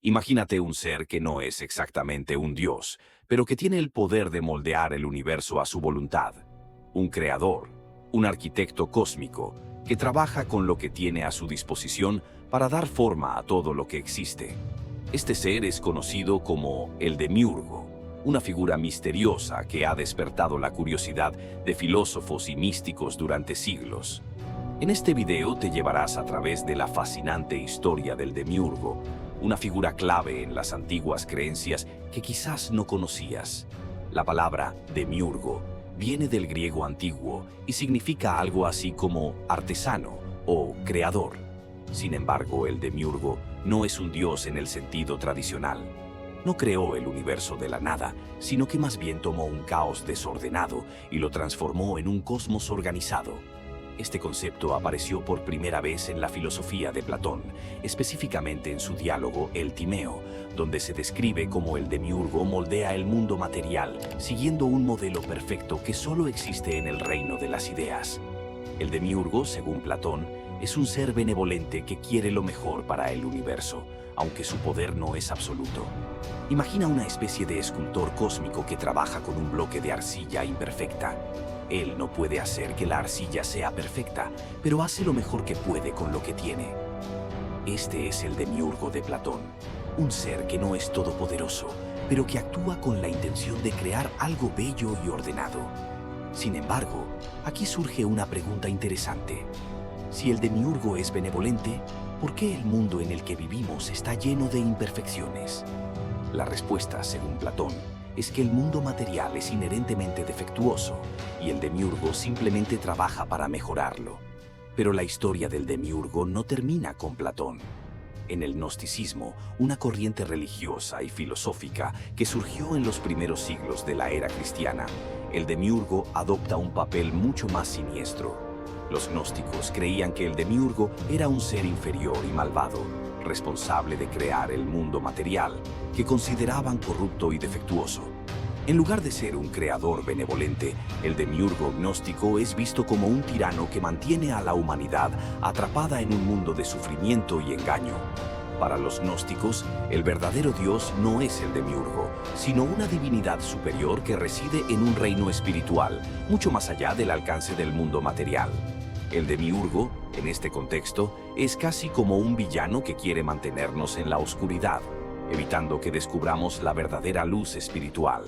Imagínate un ser que no es exactamente un dios, pero que tiene el poder de moldear el universo a su voluntad. Un creador, un arquitecto cósmico, que trabaja con lo que tiene a su disposición para dar forma a todo lo que existe. Este ser es conocido como el Demiurgo, una figura misteriosa que ha despertado la curiosidad de filósofos y místicos durante siglos. En este video te llevarás a través de la fascinante historia del Demiurgo, una figura clave en las antiguas creencias que quizás no conocías. La palabra Demiurgo viene del griego antiguo y significa algo así como artesano o creador. Sin embargo, el Demiurgo no es un dios en el sentido tradicional. No creó el universo de la nada, sino que más bien tomó un caos desordenado y lo transformó en un cosmos organizado. Este concepto apareció por primera vez en la filosofía de Platón, específicamente en su diálogo El Timeo, donde se describe cómo el Demiurgo moldea el mundo material, siguiendo un modelo perfecto que solo existe en el reino de las ideas. El Demiurgo, según Platón, es un ser benevolente que quiere lo mejor para el universo, aunque su poder no es absoluto. Imagina una especie de escultor cósmico que trabaja con un bloque de arcilla imperfecta. Él no puede hacer que la arcilla sea perfecta, pero hace lo mejor que puede con lo que tiene. Este es el Demiurgo de Platón, un ser que no es todopoderoso, pero que actúa con la intención de crear algo bello y ordenado. Sin embargo, aquí surge una pregunta interesante. Si el Demiurgo es benevolente, ¿por qué el mundo en el que vivimos está lleno de imperfecciones? La respuesta, según Platón, es que el mundo material es inherentemente defectuoso y el Demiurgo simplemente trabaja para mejorarlo. Pero la historia del Demiurgo no termina con Platón. En el gnosticismo, una corriente religiosa y filosófica que surgió en los primeros siglos de la era cristiana, el Demiurgo adopta un papel mucho más siniestro. Los gnósticos creían que el Demiurgo era un ser inferior y malvado, responsable de crear el mundo material, que consideraban corrupto y defectuoso. En lugar de ser un creador benevolente, el Demiurgo gnóstico es visto como un tirano que mantiene a la humanidad atrapada en un mundo de sufrimiento y engaño. Para los gnósticos, el verdadero Dios no es el Demiurgo, sino una divinidad superior que reside en un reino espiritual, mucho más allá del alcance del mundo material. El Demiurgo, en este contexto, es casi como un villano que quiere mantenernos en la oscuridad, evitando que descubramos la verdadera luz espiritual.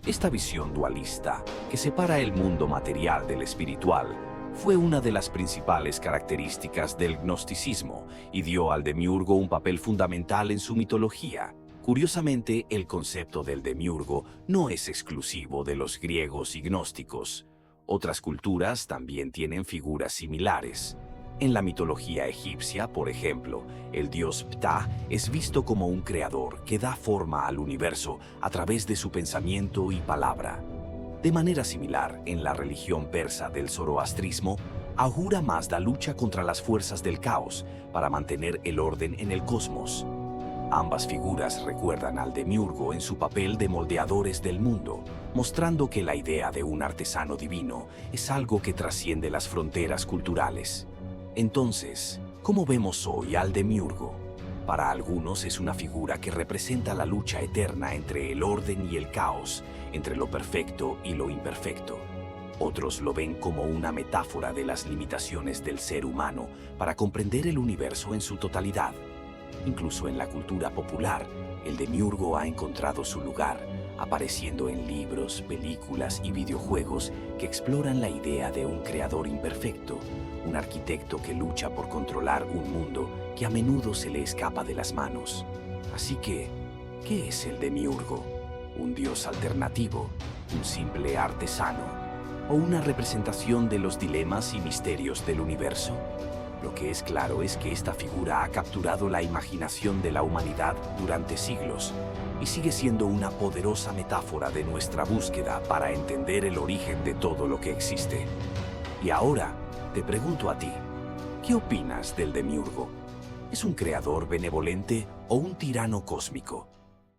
Esta visión dualista, que separa el mundo material del espiritual, fue una de las principales características del gnosticismo y dio al Demiurgo un papel fundamental en su mitología. Curiosamente, el concepto del Demiurgo no es exclusivo de los griegos y gnósticos. Otras culturas también tienen figuras similares. En la mitología egipcia, por ejemplo, el dios Ptah es visto como un creador que da forma al universo a través de su pensamiento y palabra. De manera similar, en la religión persa del zoroastrismo, Ahura Mazda lucha contra las fuerzas del caos para mantener el orden en el cosmos. Ambas figuras recuerdan al Demiurgo en su papel de moldeadores del mundo, mostrando que la idea de un artesano divino es algo que trasciende las fronteras culturales. Entonces, ¿cómo vemos hoy al Demiurgo? Para algunos es una figura que representa la lucha eterna entre el orden y el caos, entre lo perfecto y lo imperfecto. Otros lo ven como una metáfora de las limitaciones del ser humano para comprender el universo en su totalidad. Incluso en la cultura popular, el Demiurgo ha encontrado su lugar, apareciendo en libros, películas y videojuegos que exploran la idea de un creador imperfecto, un arquitecto que lucha por controlar un mundo que a menudo se le escapa de las manos. Así que, ¿qué es el Demiurgo? ¿Un dios alternativo? ¿Un simple artesano? ¿O una representación de los dilemas y misterios del universo? Lo que es claro es que esta figura ha capturado la imaginación de la humanidad durante siglos y sigue siendo una poderosa metáfora de nuestra búsqueda para entender el origen de todo lo que existe. Y ahora, te pregunto a ti, ¿qué opinas del Demiurgo? ¿Es un creador benevolente o un tirano cósmico?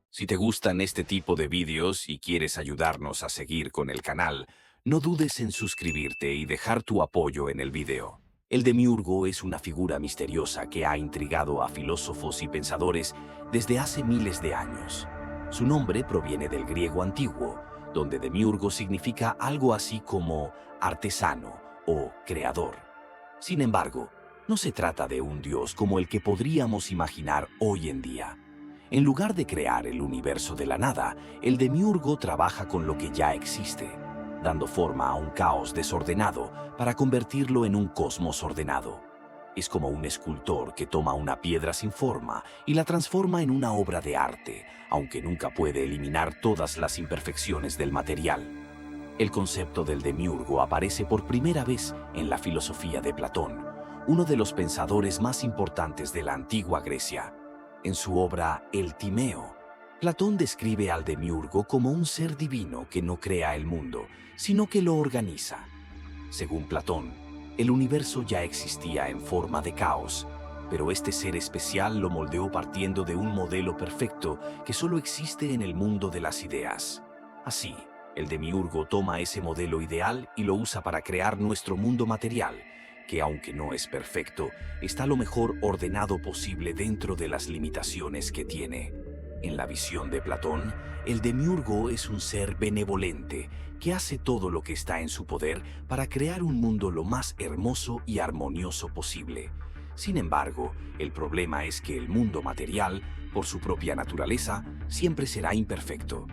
Si te gustan este tipo de vídeos y quieres ayudarnos a seguir con el canal, no dudes en suscribirte y dejar tu apoyo en el video. El demiurgo es una figura misteriosa que ha intrigado a filósofos y pensadores desde hace miles de años. Su nombre proviene del griego antiguo, donde demiurgo significa algo así como artesano o creador. Sin embargo, no se trata de un dios como el que podríamos imaginar hoy en día. En lugar de crear el universo de la nada, el demiurgo trabaja con lo que ya existe, dando forma a un caos desordenado para convertirlo en un cosmos ordenado. Es como un escultor que toma una piedra sin forma y la transforma en una obra de arte, aunque nunca puede eliminar todas las imperfecciones del material. El concepto del demiurgo aparece por primera vez en la filosofía de Platón, uno de los pensadores más importantes de la antigua Grecia. En su obra El Timeo, Platón describe al demiurgo como un ser divino que no crea el mundo, sino que lo organiza. Según Platón, el universo ya existía en forma de caos, pero este ser especial lo moldeó partiendo de un modelo perfecto que solo existe en el mundo de las ideas. Así, el demiurgo toma ese modelo ideal y lo usa para crear nuestro mundo material, que aunque no es perfecto, está lo mejor ordenado posible dentro de las limitaciones que tiene. En la visión de Platón, el demiurgo es un ser benevolente que hace todo lo que está en su poder para crear un mundo lo más hermoso y armonioso posible. Sin embargo, el problema es que el mundo material, por su propia naturaleza, siempre será imperfecto.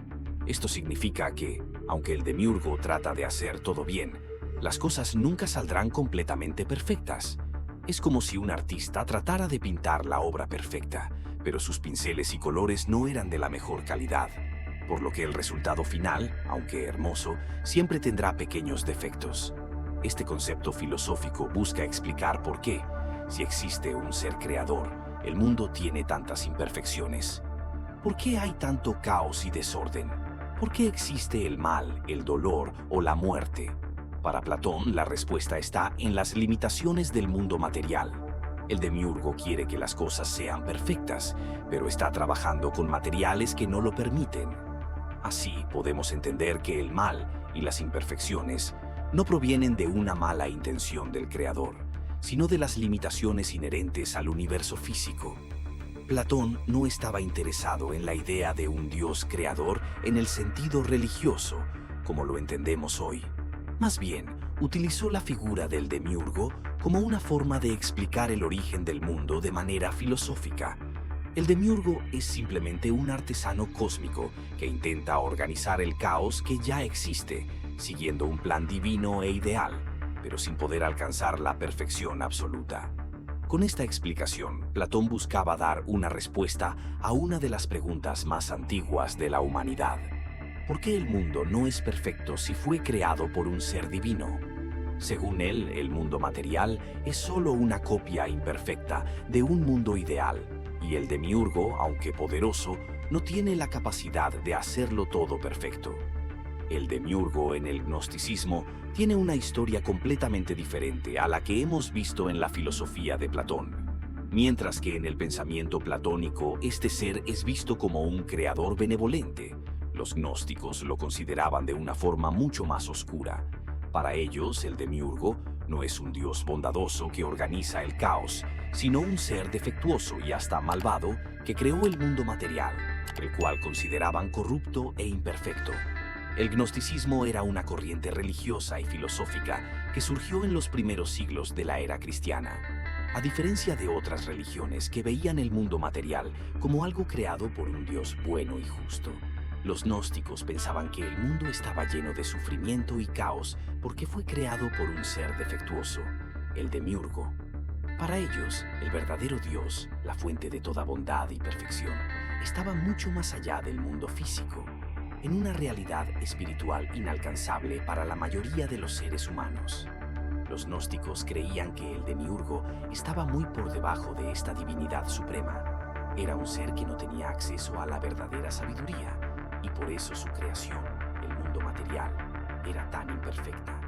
Esto significa que, aunque el demiurgo trata de hacer todo bien, las cosas nunca saldrán completamente perfectas. Es como si un artista tratara de pintar la obra perfecta, pero sus pinceles y colores no eran de la mejor calidad, por lo que el resultado final, aunque hermoso, siempre tendrá pequeños defectos. Este concepto filosófico busca explicar por qué, si existe un ser creador, el mundo tiene tantas imperfecciones. ¿Por qué hay tanto caos y desorden? ¿Por qué existe el mal, el dolor o la muerte? Para Platón, la respuesta está en las limitaciones del mundo material. El demiurgo quiere que las cosas sean perfectas, pero está trabajando con materiales que no lo permiten. Así podemos entender que el mal y las imperfecciones no provienen de una mala intención del creador, sino de las limitaciones inherentes al universo físico. Platón no estaba interesado en la idea de un dios creador en el sentido religioso, como lo entendemos hoy. Más bien, utilizó la figura del demiurgo como una forma de explicar el origen del mundo de manera filosófica. El demiurgo es simplemente un artesano cósmico que intenta organizar el caos que ya existe, siguiendo un plan divino e ideal, pero sin poder alcanzar la perfección absoluta. Con esta explicación, Platón buscaba dar una respuesta a una de las preguntas más antiguas de la humanidad. ¿Por qué el mundo no es perfecto si fue creado por un ser divino? Según él, el mundo material es solo una copia imperfecta de un mundo ideal, y el demiurgo, aunque poderoso, no tiene la capacidad de hacerlo todo perfecto. El demiurgo en el gnosticismo tiene una historia completamente diferente a la que hemos visto en la filosofía de Platón. Mientras que en el pensamiento platónico este ser es visto como un creador benevolente, los gnósticos lo consideraban de una forma mucho más oscura. Para ellos, el demiurgo no es un dios bondadoso que organiza el caos, sino un ser defectuoso y hasta malvado que creó el mundo material, el cual consideraban corrupto e imperfecto. El gnosticismo era una corriente religiosa y filosófica que surgió en los primeros siglos de la era cristiana. A diferencia de otras religiones que veían el mundo material como algo creado por un Dios bueno y justo, los gnósticos pensaban que el mundo estaba lleno de sufrimiento y caos porque fue creado por un ser defectuoso, el demiurgo. Para ellos, el verdadero Dios, la fuente de toda bondad y perfección, estaba mucho más allá del mundo físico, en una realidad espiritual inalcanzable para la mayoría de los seres humanos. Los gnósticos creían que el demiurgo estaba muy por debajo de esta divinidad suprema. Era un ser que no tenía acceso a la verdadera sabiduría, y por eso su creación, el mundo material, era tan imperfecta.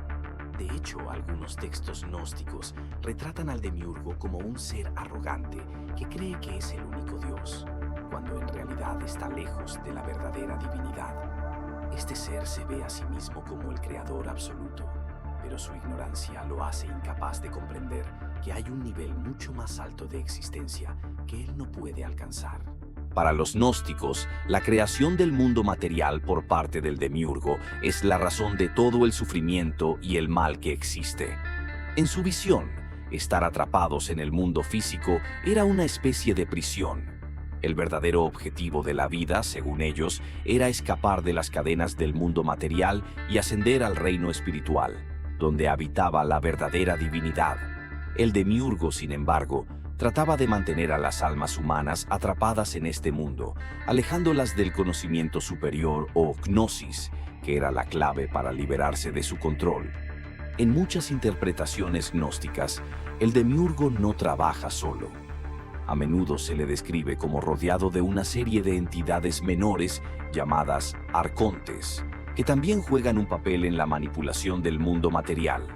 De hecho, algunos textos gnósticos retratan al demiurgo como un ser arrogante que cree que es el único Dios, cuando en realidad está lejos de la verdadera divinidad. Este ser se ve a sí mismo como el creador absoluto, pero su ignorancia lo hace incapaz de comprender que hay un nivel mucho más alto de existencia que él no puede alcanzar. Para los gnósticos, la creación del mundo material por parte del demiurgo es la razón de todo el sufrimiento y el mal que existe. En su visión, estar atrapados en el mundo físico era una especie de prisión. El verdadero objetivo de la vida, según ellos, era escapar de las cadenas del mundo material y ascender al reino espiritual, donde habitaba la verdadera divinidad. El demiurgo, sin embargo, trataba de mantener a las almas humanas atrapadas en este mundo, alejándolas del conocimiento superior o gnosis, que era la clave para liberarse de su control. En muchas interpretaciones gnósticas, el demiurgo no trabaja solo. A menudo se le describe como rodeado de una serie de entidades menores llamadas arcontes, que también juegan un papel en la manipulación del mundo material.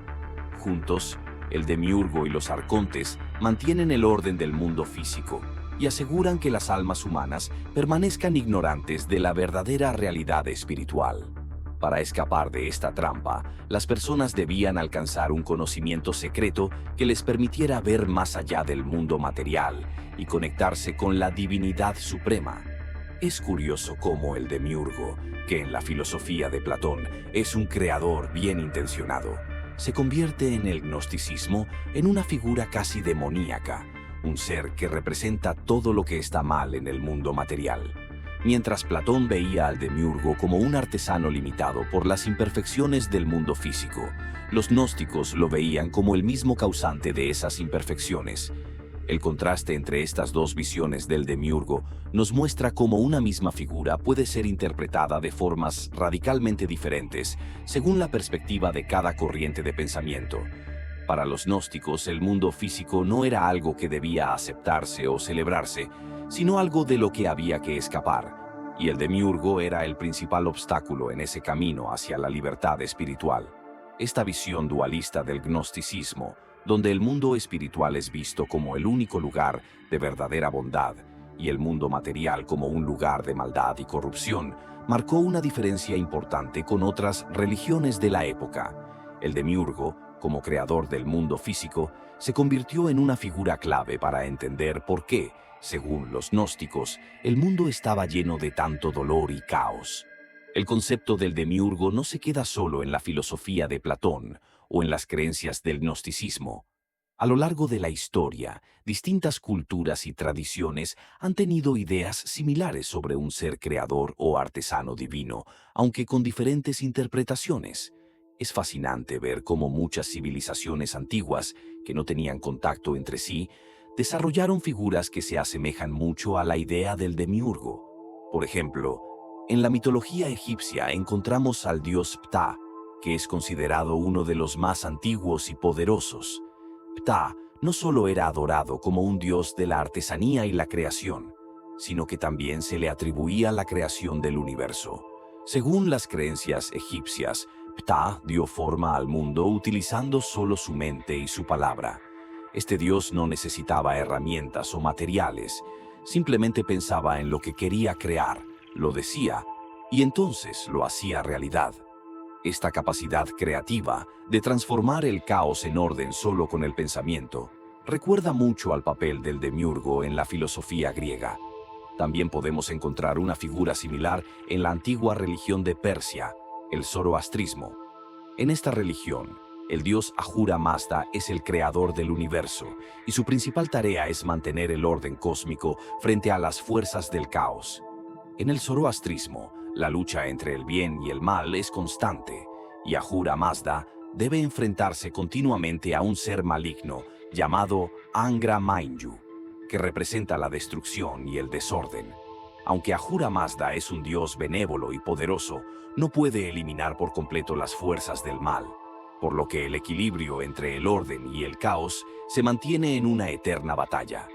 Juntos, el demiurgo y los arcontes mantienen el orden del mundo físico y aseguran que las almas humanas permanezcan ignorantes de la verdadera realidad espiritual. Para escapar de esta trampa, las personas debían alcanzar un conocimiento secreto que les permitiera ver más allá del mundo material y conectarse con la divinidad suprema. Es curioso cómo el demiurgo, que en la filosofía de Platón es un creador bien intencionado, se convierte en el gnosticismo en una figura casi demoníaca, un ser que representa todo lo que está mal en el mundo material. Mientras Platón veía al demiurgo como un artesano limitado por las imperfecciones del mundo físico, los gnósticos lo veían como el mismo causante de esas imperfecciones. El contraste entre estas dos visiones del demiurgo nos muestra cómo una misma figura puede ser interpretada de formas radicalmente diferentes según la perspectiva de cada corriente de pensamiento. Para los gnósticos, el mundo físico no era algo que debía aceptarse o celebrarse, sino algo de lo que había que escapar, y el demiurgo era el principal obstáculo en ese camino hacia la libertad espiritual. Esta visión dualista del gnosticismo, donde el mundo espiritual es visto como el único lugar de verdadera bondad y el mundo material como un lugar de maldad y corrupción, marcó una diferencia importante con otras religiones de la época. El demiurgo, como creador del mundo físico, se convirtió en una figura clave para entender por qué, según los gnósticos, el mundo estaba lleno de tanto dolor y caos. El concepto del demiurgo no se queda solo en la filosofía de Platón o en las creencias del gnosticismo. A lo largo de la historia, distintas culturas y tradiciones han tenido ideas similares sobre un ser creador o artesano divino, aunque con diferentes interpretaciones. Es fascinante ver cómo muchas civilizaciones antiguas, que no tenían contacto entre sí, desarrollaron figuras que se asemejan mucho a la idea del demiurgo. Por ejemplo, en la mitología egipcia encontramos al dios Ptah, que es considerado uno de los más antiguos y poderosos. Ptah no solo era adorado como un dios de la artesanía y la creación, sino que también se le atribuía la creación del universo. Según las creencias egipcias, Ptah dio forma al mundo utilizando solo su mente y su palabra. Este dios no necesitaba herramientas o materiales, simplemente pensaba en lo que quería crear, lo decía, y entonces lo hacía realidad. Esta capacidad creativa de transformar el caos en orden solo con el pensamiento recuerda mucho al papel del demiurgo en la filosofía griega. También podemos encontrar una figura similar en la antigua religión de Persia, el zoroastrismo. En esta religión, el dios Ahura Mazda es el creador del universo y su principal tarea es mantener el orden cósmico frente a las fuerzas del caos. En el zoroastrismo, la lucha entre el bien y el mal es constante, y Ahura Mazda debe enfrentarse continuamente a un ser maligno llamado Angra Mainyu, que representa la destrucción y el desorden. Aunque Ahura Mazda es un dios benévolo y poderoso, no puede eliminar por completo las fuerzas del mal, por lo que el equilibrio entre el orden y el caos se mantiene en una eterna batalla.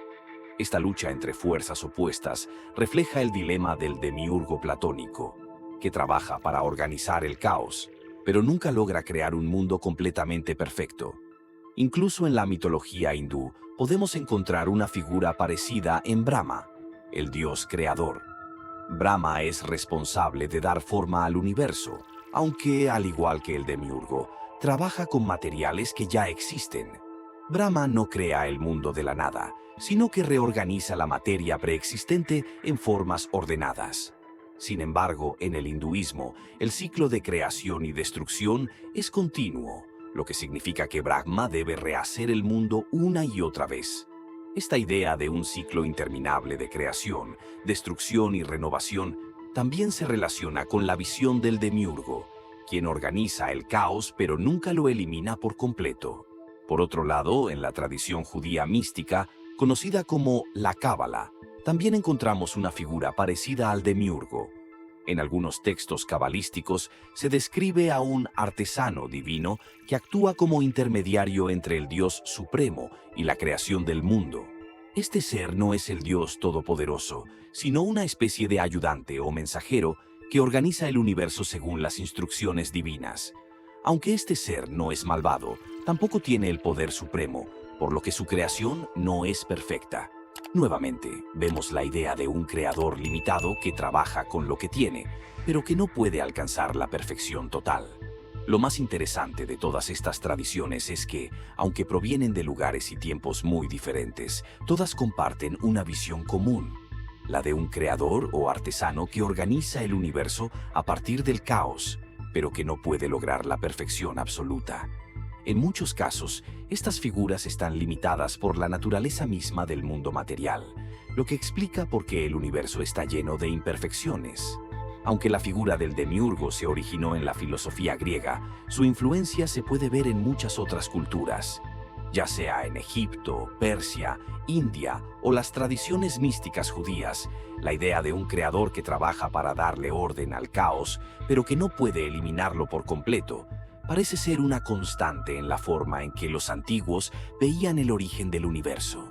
Esta lucha entre fuerzas opuestas refleja el dilema del demiurgo platónico, que trabaja para organizar el caos, pero nunca logra crear un mundo completamente perfecto. Incluso en la mitología hindú podemos encontrar una figura parecida en Brahma, el dios creador. Brahma es responsable de dar forma al universo, aunque, al igual que el demiurgo, trabaja con materiales que ya existen. Brahma no crea el mundo de la nada, sino que reorganiza la materia preexistente en formas ordenadas. Sin embargo, en el hinduismo, el ciclo de creación y destrucción es continuo, lo que significa que Brahma debe rehacer el mundo una y otra vez. Esta idea de un ciclo interminable de creación, destrucción y renovación también se relaciona con la visión del demiurgo, quien organiza el caos pero nunca lo elimina por completo. Por otro lado, en la tradición judía mística, conocida como la Cábala, también encontramos una figura parecida al demiurgo. En algunos textos cabalísticos se describe a un artesano divino que actúa como intermediario entre el Dios Supremo y la creación del mundo. Este ser no es el Dios Todopoderoso, sino una especie de ayudante o mensajero que organiza el universo según las instrucciones divinas. Aunque este ser no es malvado, tampoco tiene el poder supremo, por lo que su creación no es perfecta. Nuevamente, vemos la idea de un creador limitado que trabaja con lo que tiene, pero que no puede alcanzar la perfección total. Lo más interesante de todas estas tradiciones es que, aunque provienen de lugares y tiempos muy diferentes, todas comparten una visión común, la de un creador o artesano que organiza el universo a partir del caos, pero que no puede lograr la perfección absoluta. En muchos casos, estas figuras están limitadas por la naturaleza misma del mundo material, lo que explica por qué el universo está lleno de imperfecciones. Aunque la figura del demiurgo se originó en la filosofía griega, su influencia se puede ver en muchas otras culturas, ya sea en Egipto, Persia, India o las tradiciones místicas judías. La idea de un creador que trabaja para darle orden al caos, pero que no puede eliminarlo por completo, parece ser una constante en la forma en que los antiguos veían el origen del universo.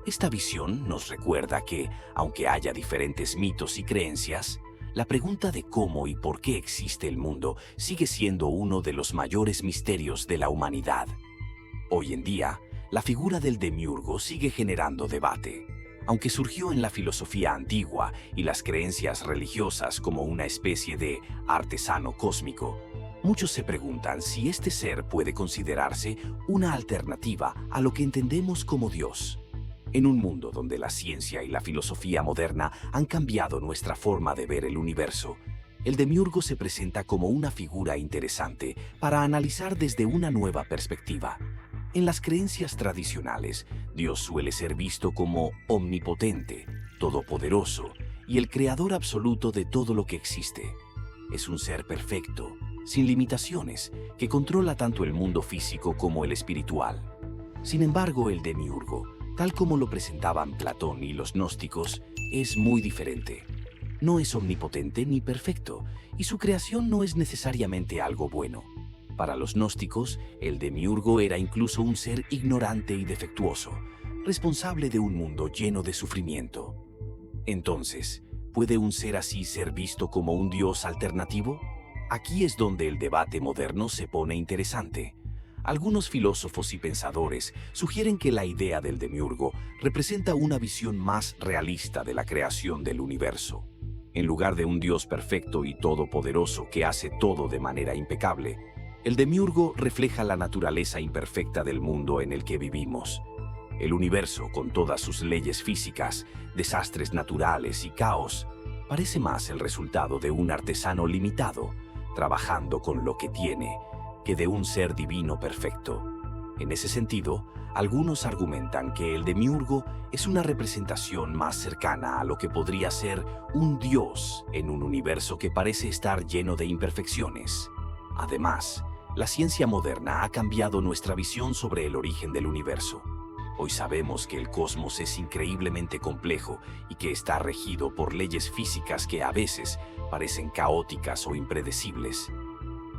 Esta visión nos recuerda que, aunque haya diferentes mitos y creencias, la pregunta de cómo y por qué existe el mundo sigue siendo uno de los mayores misterios de la humanidad. Hoy en día, la figura del demiurgo sigue generando debate. Aunque surgió en la filosofía antigua y las creencias religiosas como una especie de artesano cósmico, muchos se preguntan si este ser puede considerarse una alternativa a lo que entendemos como Dios. En un mundo donde la ciencia y la filosofía moderna han cambiado nuestra forma de ver el universo, el demiurgo se presenta como una figura interesante para analizar desde una nueva perspectiva. En las creencias tradicionales, Dios suele ser visto como omnipotente, todopoderoso y el creador absoluto de todo lo que existe. Es un ser perfecto, sin limitaciones, que controla tanto el mundo físico como el espiritual. Sin embargo, el demiurgo, tal como lo presentaban Platón y los gnósticos, es muy diferente. No es omnipotente ni perfecto, y su creación no es necesariamente algo bueno. Para los gnósticos, el demiurgo era incluso un ser ignorante y defectuoso, responsable de un mundo lleno de sufrimiento. Entonces, ¿puede un ser así ser visto como un dios alternativo? Aquí es donde el debate moderno se pone interesante. Algunos filósofos y pensadores sugieren que la idea del demiurgo representa una visión más realista de la creación del universo. En lugar de un Dios perfecto y todopoderoso que hace todo de manera impecable, el demiurgo refleja la naturaleza imperfecta del mundo en el que vivimos. El universo, con todas sus leyes físicas, desastres naturales y caos, parece más el resultado de un artesano limitado, trabajando con lo que tiene, que de un ser divino perfecto. En ese sentido, algunos argumentan que el demiurgo es una representación más cercana a lo que podría ser un dios en un universo que parece estar lleno de imperfecciones. Además, la ciencia moderna ha cambiado nuestra visión sobre el origen del universo. Hoy sabemos que el cosmos es increíblemente complejo y que está regido por leyes físicas que a veces parecen caóticas o impredecibles.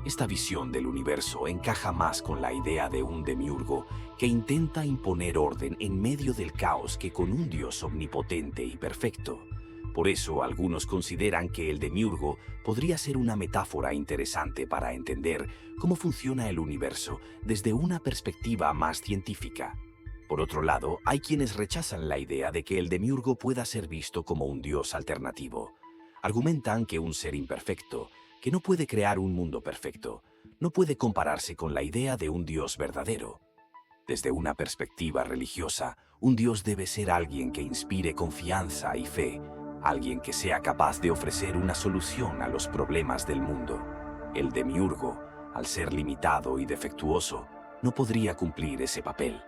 Esta visión del universo encaja más con la idea de un demiurgo que intenta imponer orden en medio del caos que con un Dios omnipotente y perfecto. Por eso, algunos consideran que el demiurgo podría ser una metáfora interesante para entender cómo funciona el universo desde una perspectiva más científica. Por otro lado, hay quienes rechazan la idea de que el demiurgo pueda ser visto como un dios alternativo. Argumentan que un ser imperfecto, que no puede crear un mundo perfecto, no puede compararse con la idea de un Dios verdadero. Desde una perspectiva religiosa, un Dios debe ser alguien que inspire confianza y fe, alguien que sea capaz de ofrecer una solución a los problemas del mundo. El demiurgo, al ser limitado y defectuoso, no podría cumplir ese papel.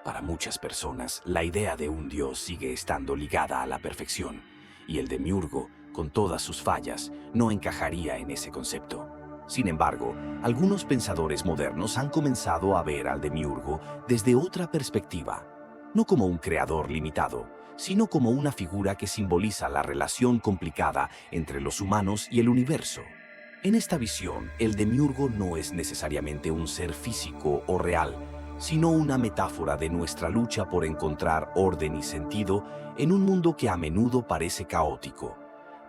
Para muchas personas, la idea de un Dios sigue estando ligada a la perfección, y el demiurgo, con todas sus fallas, no encajaría en ese concepto. Sin embargo, algunos pensadores modernos han comenzado a ver al demiurgo desde otra perspectiva, no como un creador limitado, sino como una figura que simboliza la relación complicada entre los humanos y el universo. En esta visión, el demiurgo no es necesariamente un ser físico o real, sino una metáfora de nuestra lucha por encontrar orden y sentido en un mundo que a menudo parece caótico.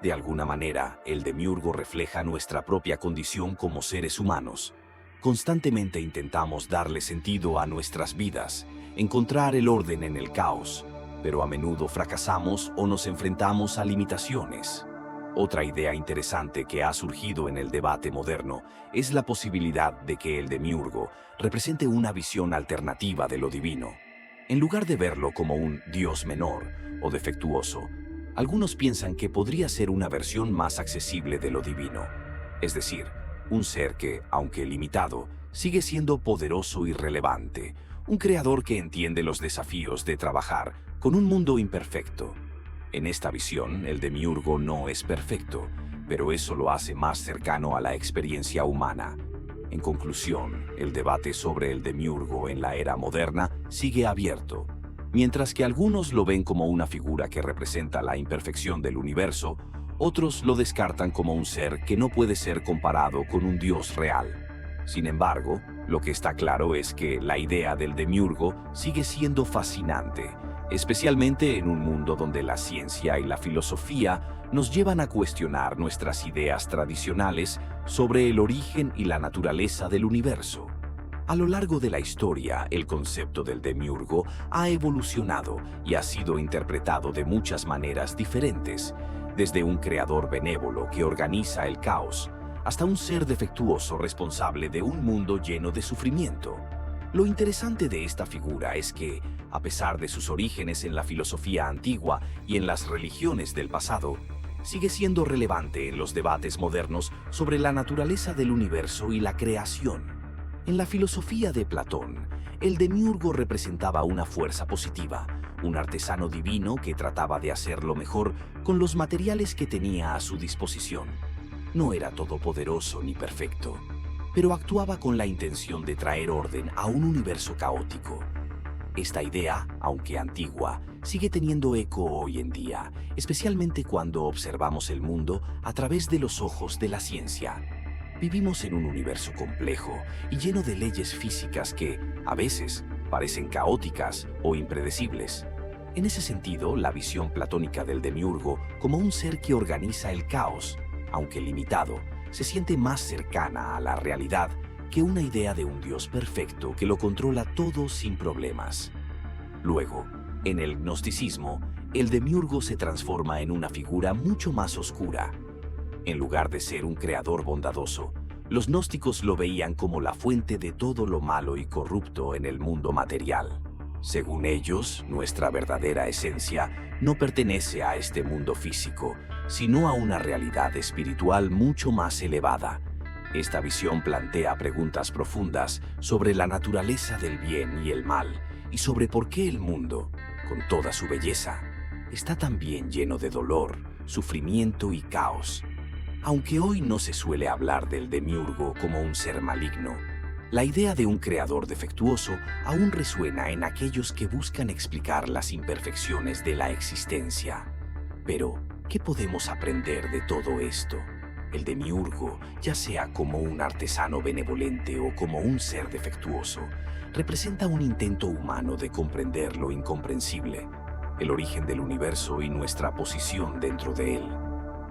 De alguna manera, el demiurgo refleja nuestra propia condición como seres humanos. Constantemente intentamos darle sentido a nuestras vidas, encontrar el orden en el caos, pero a menudo fracasamos o nos enfrentamos a limitaciones. Otra idea interesante que ha surgido en el debate moderno es la posibilidad de que el demiurgo represente una visión alternativa de lo divino. En lugar de verlo como un Dios menor o defectuoso, algunos piensan que podría ser una versión más accesible de lo divino, es decir, un ser que, aunque limitado, sigue siendo poderoso y relevante, un creador que entiende los desafíos de trabajar con un mundo imperfecto. En esta visión, el demiurgo no es perfecto, pero eso lo hace más cercano a la experiencia humana. En conclusión, el debate sobre el demiurgo en la era moderna sigue abierto. Mientras que algunos lo ven como una figura que representa la imperfección del universo, otros lo descartan como un ser que no puede ser comparado con un Dios real. Sin embargo, lo que está claro es que la idea del demiurgo sigue siendo fascinante, especialmente en un mundo donde la ciencia y la filosofía nos llevan a cuestionar nuestras ideas tradicionales sobre el origen y la naturaleza del universo. A lo largo de la historia, el concepto del demiurgo ha evolucionado y ha sido interpretado de muchas maneras diferentes, desde un creador benévolo que organiza el caos, hasta un ser defectuoso responsable de un mundo lleno de sufrimiento. Lo interesante de esta figura es que, a pesar de sus orígenes en la filosofía antigua y en las religiones del pasado, sigue siendo relevante en los debates modernos sobre la naturaleza del universo y la creación. En la filosofía de Platón, el demiurgo representaba una fuerza positiva, un artesano divino que trataba de hacerlo mejor con los materiales que tenía a su disposición. No era todopoderoso ni perfecto, pero actuaba con la intención de traer orden a un universo caótico. Esta idea, aunque antigua, sigue teniendo eco hoy en día, especialmente cuando observamos el mundo a través de los ojos de la ciencia. Vivimos en un universo complejo y lleno de leyes físicas que, a veces, parecen caóticas o impredecibles. En ese sentido, la visión platónica del demiurgo como un ser que organiza el caos, aunque limitado, se siente más cercana a la realidad que una idea de un Dios perfecto que lo controla todo sin problemas. Luego, en el gnosticismo, el demiurgo se transforma en una figura mucho más oscura. En lugar de ser un creador bondadoso, los gnósticos lo veían como la fuente de todo lo malo y corrupto en el mundo material. Según ellos, nuestra verdadera esencia no pertenece a este mundo físico, sino a una realidad espiritual mucho más elevada. Esta visión plantea preguntas profundas sobre la naturaleza del bien y el mal, y sobre por qué el mundo, con toda su belleza, está también lleno de dolor, sufrimiento y caos. Aunque hoy no se suele hablar del demiurgo como un ser maligno, la idea de un creador defectuoso aún resuena en aquellos que buscan explicar las imperfecciones de la existencia. Pero, ¿qué podemos aprender de todo esto? El demiurgo, ya sea como un artesano benevolente o como un ser defectuoso, representa un intento humano de comprender lo incomprensible, el origen del universo y nuestra posición dentro de él.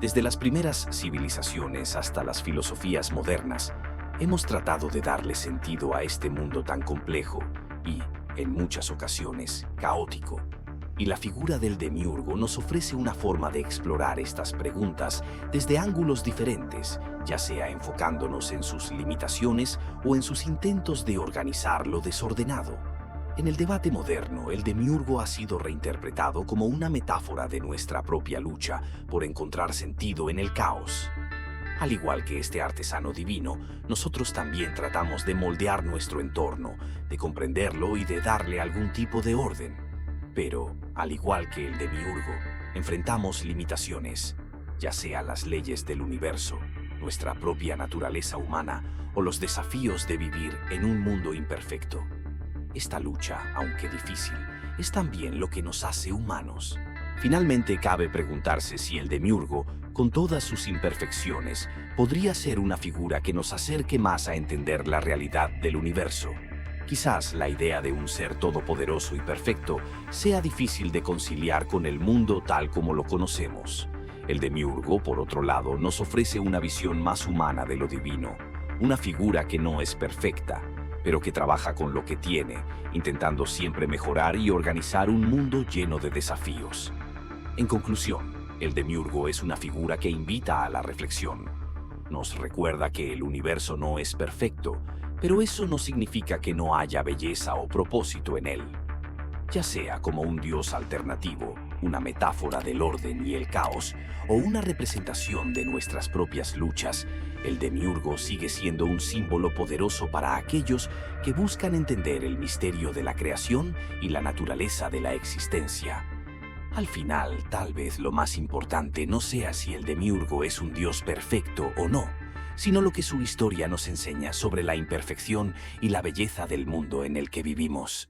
Desde las primeras civilizaciones hasta las filosofías modernas, hemos tratado de darle sentido a este mundo tan complejo y, en muchas ocasiones, caótico. Y la figura del demiurgo nos ofrece una forma de explorar estas preguntas desde ángulos diferentes, ya sea enfocándonos en sus limitaciones o en sus intentos de organizar lo desordenado. En el debate moderno, el demiurgo ha sido reinterpretado como una metáfora de nuestra propia lucha por encontrar sentido en el caos. Al igual que este artesano divino, nosotros también tratamos de moldear nuestro entorno, de comprenderlo y de darle algún tipo de orden. Pero, al igual que el demiurgo, enfrentamos limitaciones, ya sea las leyes del universo, nuestra propia naturaleza humana o los desafíos de vivir en un mundo imperfecto. Esta lucha, aunque difícil, es también lo que nos hace humanos. Finalmente, cabe preguntarse si el demiurgo, con todas sus imperfecciones, podría ser una figura que nos acerque más a entender la realidad del universo. Quizás la idea de un ser todopoderoso y perfecto sea difícil de conciliar con el mundo tal como lo conocemos. El demiurgo, por otro lado, nos ofrece una visión más humana de lo divino, una figura que no es perfecta, pero que trabaja con lo que tiene, intentando siempre mejorar y organizar un mundo lleno de desafíos. En conclusión, el demiurgo es una figura que invita a la reflexión. Nos recuerda que el universo no es perfecto, pero eso no significa que no haya belleza o propósito en él. Ya sea como un dios alternativo, una metáfora del orden y el caos, o una representación de nuestras propias luchas, el demiurgo sigue siendo un símbolo poderoso para aquellos que buscan entender el misterio de la creación y la naturaleza de la existencia. Al final, tal vez lo más importante no sea si el demiurgo es un dios perfecto o no, sino lo que su historia nos enseña sobre la imperfección y la belleza del mundo en el que vivimos.